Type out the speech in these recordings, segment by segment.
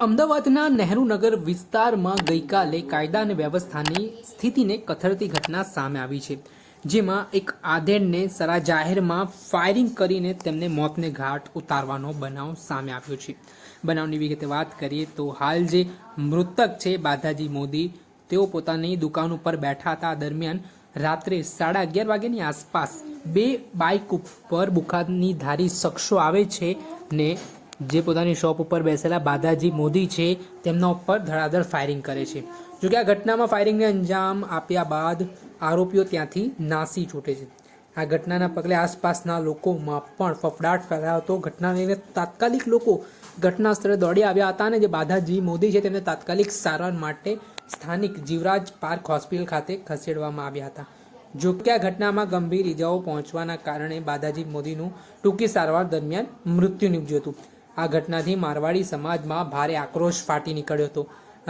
અમદાવાદના નહેરુનગર વિસ્તારમાં ગઈકાલે કાયદા અને વ્યવસ્થાની સ્થિતિને કથળતી ઘટના સામે આવી છે, જેમાં એક આધેડને સરા જાહેરમાં ફાયરિંગ કરીને તેમને મોતને ઘાટ ઉતારવાનો બનાવ સામે આવ્યો છે। બનાવની વિગતે વાત કરીએ તો હાલ જે મૃતક છે બાધાજી મોદી, તેઓ પોતાની દુકાન ઉપર બેઠા હતા। દરમિયાન રાત્રે 11:30 વાગ્યાની આસપાસ બે બાઇક ઉપર બુખાની ધારી શખ્સો આવે છે ને જે પોતાની શોપ ઉપર બેસેલા બાધાજી મોદી છે તેમના ઉપર ધડાધડ ફાયરિંગ કરે છે। જોકે આ ઘટનામાં ફાયરિંગને અંજામ આપ્યા બાદ આરોપીઓ ત્યાંથી નાસી છૂટે છે। આ ઘટનાના પગલે આસપાસના લોકોમાં પણ ફફડાટ ફેલાયો હતો। ઘટનાને લઈને તાત્કાલિક લોકો ઘટના સ્થળે દોડી આવ્યા હતા અને જે બાધાજી મોદી છે તેમને તાત્કાલિક સારવાર માટે સ્થાનિક જીવરાજ પાર્ક હોસ્પિટલ ખાતે ખસેડવામાં આવ્યા હતા। જોકે આ ઘટનામાં ગંભીર ઇજાઓ પહોંચવાના કારણે બાધાજી મોદીનું ટૂંકી સારવાર દરમિયાન મૃત્યુ નીપજ્યું હતું। આ ઘટનાથી મારવાડી સમાજમાં ભારે આક્રોશ ફાટી નીકળ્યો હતો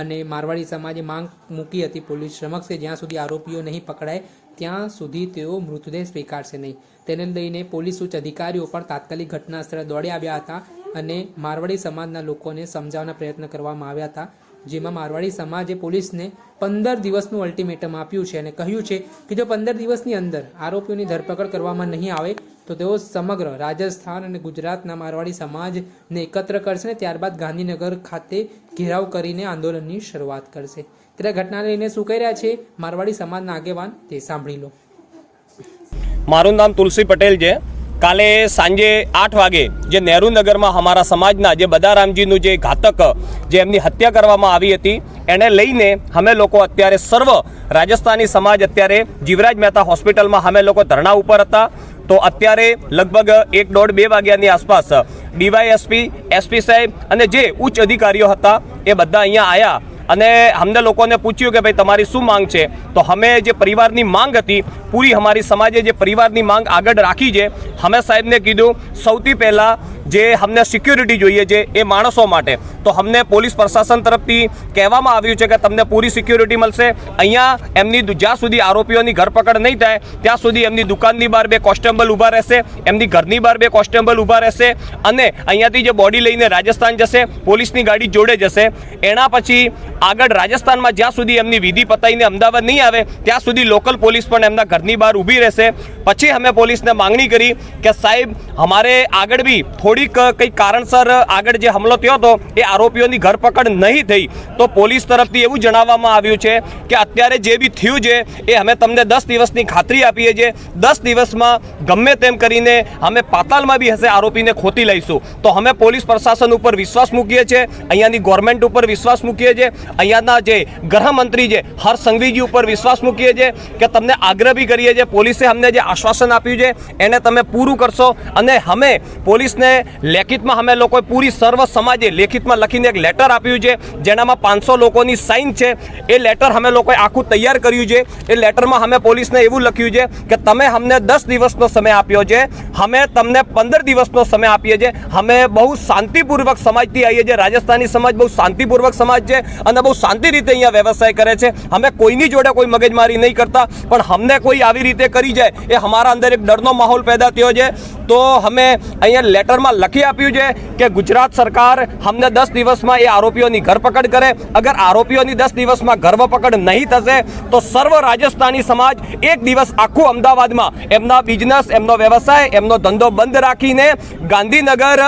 અને મારવાડી સમાજે માંગ મૂકી હતી પોલીસ સમક્ષ કે જ્યાં સુધી આરોપીઓ નહીં પકડાય ત્યાં સુધી તેઓ મૃતદેહ સ્વીકારશે નહીં। તેને લઈને પોલીસ ઉચ્ચ અધિકારીઓ પણ તાત્કાલિક ઘટના સ્થળે દોડી આવ્યા હતા અને મારવાડી સમાજના લોકોને સમજાવવાના પ્રયત્ન કરવામાં આવ્યા હતા, જેમાં મારવાડી સમાજે પોલીસને 15 દિવસનું અલ્ટિમેટમ આપ્યું છે અને કહ્યું છે કે જો 15 દિવસની અંદર આરોપીઓની ધરપકડ કરવામાં નહીં આવે તો તેઓ સમગ્ર રાજસ્થાન અને ગુજરાતના મારવાડી સમાજને એકત્ર કરશે અને ત્યારબાદ ગાંધીનગર ખાતે ઘેરાવ કરીને આંદોલનની શરૂઆત કરશે। ત્યારે ઘટનાને લઈને શું કહી રહ્યા છે મારવાડી સમાજના આગેવાન તે સાંભળી લો। મારું નામ તુલસી પટેલ છે। કાલે સાંજે 8 વાગે જે નહેરુનગરમાં અમારા સમાજના જે બદારામજીનું જે ઘાતક જે એમની હત્યા કરવામાં આવી હતી એને લઈને અમે લોકો અત્યારે સર્વ રાજસ્થાની સમાજ અત્યારે જીવરાજ મહેતા હોસ્પિટલમાં અમે લોકો ધરણા ઉપર હતા। તો અત્યારે લગભગ 1:30-2 વાગ્યાની આસપાસ ડીવાયએસપી, એસપી સાહેબ અને જે ઉચ્ચ અધિકારીઓ હતા એ બધા અહીંયા આવ્યા અને અમને લોકોને પૂછ્યું કે ભાઈ તમારી શું માંગ છે। તો અમે જે પરિવારની માંગ હતી પૂરી અમારી સમાજે જે પરિવારની માંગ આગળ રાખી છે। અમે સાહેબને કીધું સૌથી પહેલાં જે અમને સિક્યુરિટી જોઈએ છે એ માણસો માટે, તો અમને પોલીસ પ્રશાસન તરફથી કહેવામાં આવ્યું છે કે તમને પૂરી સિક્યુરિટી મળશે। અહીંયા એમની જ્યાં સુધી આરોપીઓની ધરપકડ નહીં થાય ત્યાં સુધી એમની દુકાનની બહાર 2 કોન્સ્ટેબલ ઊભા રહેશે, એમની ઘરની બહાર 2 કોન્સ્ટેબલ ઊભા રહેશે અને અહીંયાથી જે બોડી લઈને રાજસ્થાન જશે પોલીસની ગાડી જોડે જશે। એના પછી આગળ રાજસ્થાનમાં જ્યાં સુધી એમની વિધિ પતાઈને અમદાવાદ નહીં આવે ત્યાં સુધી લોકલ પોલીસ પણ એમના ઘરની બહાર ઊભી રહેશે। પછી અમે પોલીસને માંગણી કરી કે સાહેબ અમારે આગળ બી થોડીક કંઈક કારણસર આગળ જે હુમલો થયો હતો એ આરોપીઓની ધરપકડ નહીં થઈ તો પોલીસ તરફથી એવું જણાવવામાં આવ્યું છે કે અત્યારે જે બી થયું છે એ અમે તમને 10 દિવસની ખાતરી આપીએ છીએ, 10 દિવસમાં ગમે તેમ કરીને અમે પાતાલમાં બી હશે આરોપીને ખોતી લઈશું। તો અમે પોલીસ પ્રશાસન ઉપર વિશ્વાસ મૂકીએ છીએ, અહીંયાની ગવર્મેન્ટ ઉપર વિશ્વાસ મૂકીએ છીએ, અહીંયાના જે ગૃહમંત્રી છે હર્ષ સંઘવીજી ઉપર વિશ્વાસ મૂકીએ છીએ કે તમને આગ્રહ બી કરીએ છીએ પોલીસે અમને જે આશ્વાસન આપ્યું છે એને તમે પૂરું કરશો। અને અમે પોલીસને લેખિતમાં અમે લોકોએ પૂરી સર્વ સમાજે લેખિતમાં લખીને એક લેટર આપ્યું છે જેનામાં 500 લોકોની સાઇન છે। એ લેટર અમે લોકોએ આખું તૈયાર કર્યું છે। એ લેટરમાં અમે પોલીસને એવું લખ્યું છે કે તમે અમને 10 દિવસનો સમય આપ્યો છે, અમે તમને 15 દિવસનો સમય આપીએ છીએ। અમે બહુ શાંતિપૂર્વક સમાજથી આવીએ છીએ, રાજસ્થાની સમાજ બહુ શાંતિપૂર્વક સમાજ છે અને બહુ શાંતિ રીતે અહીંયા વ્યવસાય કરે છે। અમે કોઈની જોડે કોઈ મગજમારી નહીં કરતા, પણ અમને કોઈ આવી રીતે કરી જાય એ અમારા અંદર એક ડરનો માહોલ પેદા થયો છે। તો અમે અહીંયા લેટરમાં લખી આપ્યું છે કે ગુજરાત સરકાર અમને 10 દિવસમાં એ આરોપીઓની ધરપકડ કરે। અગર આરોપીઓની 10 દિવસમાં ધરપકડ નહીં થશે તો સર્વ રાજસ્થાની સમાજ એક દિવસ આખું અમદાવાદમાં એમના બિઝનેસ, એમનો વ્યવસાય, એમનો ધંધો બંધ રાખીને ગાંધીનગર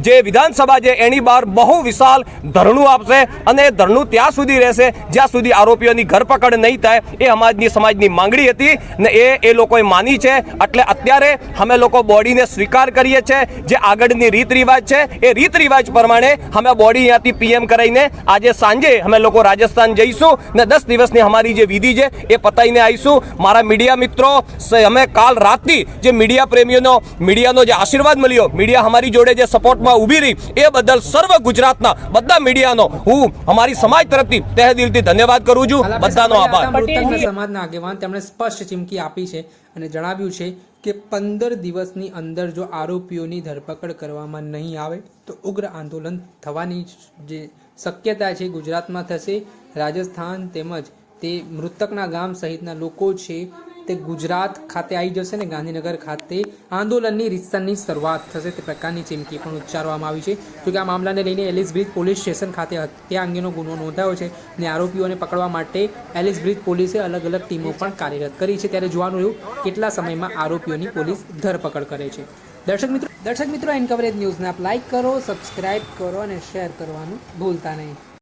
જે વિધાનસભા છે એની બહાર બહુ વિશાળ ધરણું આપશે અને એ ધરણું ત્યાં સુધી રહેશે જ્યાં સુધી આરોપીઓની ધરપકડ નહીં થાય। એ અમારી સમાજની માંગણી હતી ને એ લોકોએ માની છે। એટલે અત્યારે અમે લોકો બોડીને સ્વીકાર કરીએ છીએ। જે આગળની રીત રિવાજ છે એ રીત રિવાજ પ્રમાણે અમે બોડી અહીંયાથી પીએમ કરાવીને આજે સાંજે અમે લોકો રાજસ્થાન જઈશું ને 10 દિવસની અમારી જે વિધિ છે એ પતાવીને આવીશું। મારા મીડિયા મિત્રો, અમે કાલ રાતથી જે મીડિયા પ્રેમીઓનો મીડિયાનો જે આશીર્વાદ મળ્યો, મીડિયા અમારી જોડે જે સપોર્ટમાં ઊભી રહી એ બદલ સર્વ ગુજરાતના બધા મીડિયાનો હું અમારી સમાજ તરફથી તહે દિલથી ધન્યવાદ કરું છું। બધાનો આભાર। સમાજના આગેવાન તેમણે સ્પષ્ટ ચીમકી આપી છે અને જણાવ્યું છે કે 15 દિવસની અંદર જો આરોપીઓની ધરપકડ કરવામાં નહીં આવે તો ઉગ્ર આંદોલન થવાની જે શક્યતા છે ગુજરાતમાં થશે। રાજસ્થાન તેમજ તે મૃતકના ગામ સહિતના લોકો છે તે ગુજરાત ખાતે આવી જશે અને ગાંધીનગર ખાતે આંદોલનની રીતસરની શરૂઆત થશે તે પ્રકારની ચીમકી પણ ઉચ્ચારવામાં આવી છે. જોકે આ મામલાને લઈને એલિસ બ્રિજ પોલીસ સ્ટેશન ખાતે હત્યા અંગેનો ગુનો નોંધાયો છે અને આરોપીઓને પકડવા માટે એલિસ બ્રિજ પોલીસે અલગ અલગ ટીમો પણ કાર્યરત કરી છે. ત્યારે જોવાનું રહ્યું કેટલા સમયમાં આરોપીઓની પોલીસ ધરપકડ કરે છે. દર્શક મિત્રો એન કવરેજ ન્યૂઝને આપ લાઇક કરો, સબસ્ક્રાઇબ કરો અને શેર કરવાનું ભૂલતા નહીં.